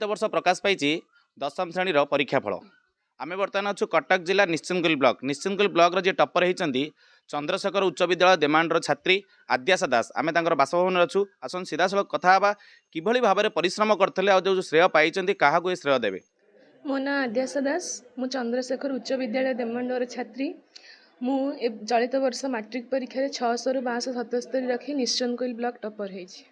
वर्ष प्रकाश पाई दशम श्रेणी परीक्षा फल आम बर्तमान अच्छु कटक जिला निश्चिंतकुल ब्लॉक जी टपर होती चंद्रशेखर उच्च विद्यालय देमांडर छात्री आद्याशा दास आम बासभवन अच्छु आसन सीधा सड़क कथा कि भाव में परिश्रम करते जो श्रेय पाई क्या श्रेय देवे। मो ना आद्याशा दास मु चंद्रशेखर उच्च विद्यालय देमांडर छात्री मु चलित वर्ष मैट्रिक परीक्षा 600 रु 577 रखी निश्चिंतकुल ब्लॉक टपर होइछि।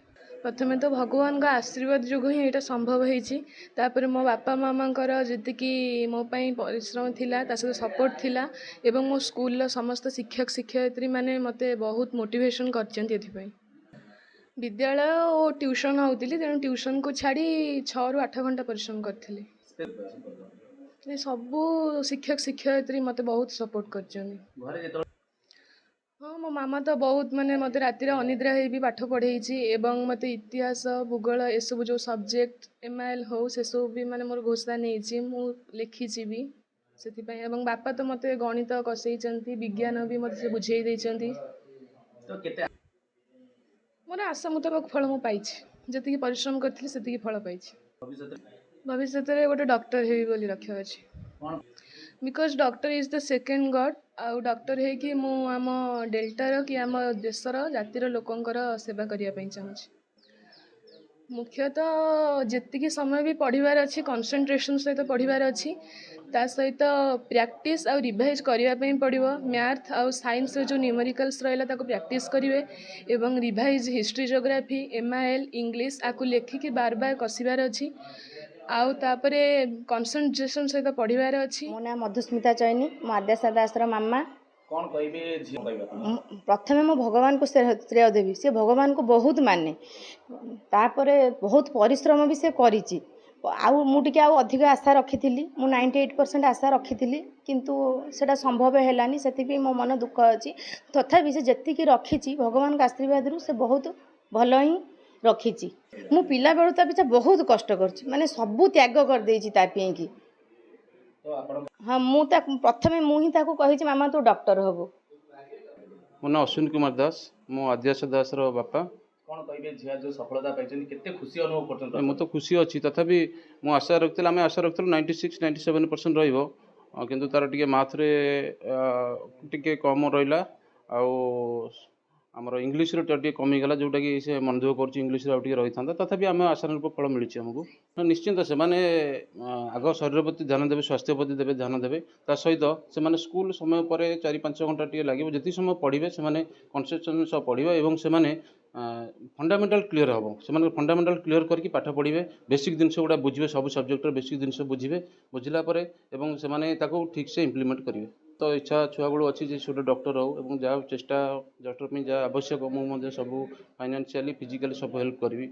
प्रथमे तो भगवान का आशीर्वाद जो ही यहाँ संभव होपर मो बापा मामांकर जी मो परिश्रम थिला सहित सपोर्ट थिला एवं मो स्कूल समस्त शिक्षक शिक्षयित्री माने मते बहुत मोटिवेशन कर विद्यालय और ट्यूशन होती तेणु ट्यूशन को छाड़ी 6 रु 8 घंटा परिश्रम करी सबू शिक्षक शिक्षयित्री मते बहुत सपोर्ट कर। हाँ मो मामा तो बहुत माने मत राति अनिद्रा भी पाठ पढ़े एवं मत इतिहास भूगोल ये सब जो सब्जेक्ट MIL हो से सब भी माने मोर घोषणा नहीं मु लिखी भी से बापा तो मत गणित कसई विज्ञान भी मत से बुझे देती मोर आशा मुताबक फल मु पाई जी परिश्रम करी से फल पाई भविष्य में गोटे डॉक्टर है लक्ष्य अच्छी because doctor is the second God आउ डॉक्टर है कि मु आम डेल्टार कि आम देशर जातिर लोकंकर सेवा करने चाहूँगी। मुख्यतः जी समय भी पढ़ार अच्छी कंसंट्रेशन सहित पढ़ार अच्छी ता सहित प्रैक्टिस आउ रिवाइज करने पड़ो मैथ आउ साइंस जो न्यूमेरिकल्स रहा प्रैक्टिस करेंगे एवं revise history geography MIL English आपको लेखिकी बार बार कसबार अच्छी आउ तापरे कंसंट्रेशन सहित पढ़ार अच्छी। मो ना मधुस्मिता चैनी मो आद्याशा दासर मामा कौन कहे प्रथमे मो भगवान को श्रेय देवी से भगवान को बहुत माने तापरे बहुत परिश्रम भी से करिछि आउ मु टिके आउ अधिक आशा रखी मु 98% आशा रखी किंतु सेटा संभव हेलानी से मो मन दुख अच्छी तथापि से जेतिकी रखी भगवान का आशीर्वाद से बहुत भल ही रखी मु पिला बेलू ता पीछे बहुत कष्ट करछि माने सबू त्याग कर देछि तापी की हाँ मु प्रथमे मु ही ताको कहिछि मामा तू डॉक्टर हबो। मो ना अश्विन कुमार दास मो आद्याशा दास रो बापा कौन कहे झिया जो सफलता पाई केते खुशी अनुभव करछन मु तो खुशी अच्छी तथापि मु आशा रखिल आम आशा रखिलु 96-97% रहिबो किंतु तार टिके माथ रे टिके कम रहिला आउ आमर इंग्लीश रे कमीगला जोटा कि से मन दुख कर इंग्लीश रही था तथापि आम आशानुरूप फल मिली आमको निश्चिंत से माने आग शरीर प्रति ध्यान देवे स्वास्थ्य प्रति देवे ध्यान देवे ता सहित से स्कूल समय पर 4-5 घंटा टे लगे जी समय पढ़े से कनसेंट्रेशन सह पढ़े और से फंडामेंटल क्लीयर हम से फंडामेंटल क्लीयर करके पाठ पढ़े बेसिक जिनस गुड़ा बुझे सब सब्जेक्ट बेसिक जिनस बुझे बुझला से ठीक से इम्प्लीमेंट करेंगे तो इच्छा छुआ बेलू अच्छी गोटे डॉक्टर हो जहाँ चेष्टा डॉक्टर जहाँ आवश्यक मुझे सब फाइनेंशियली फिजिकली सब हेल्प करी।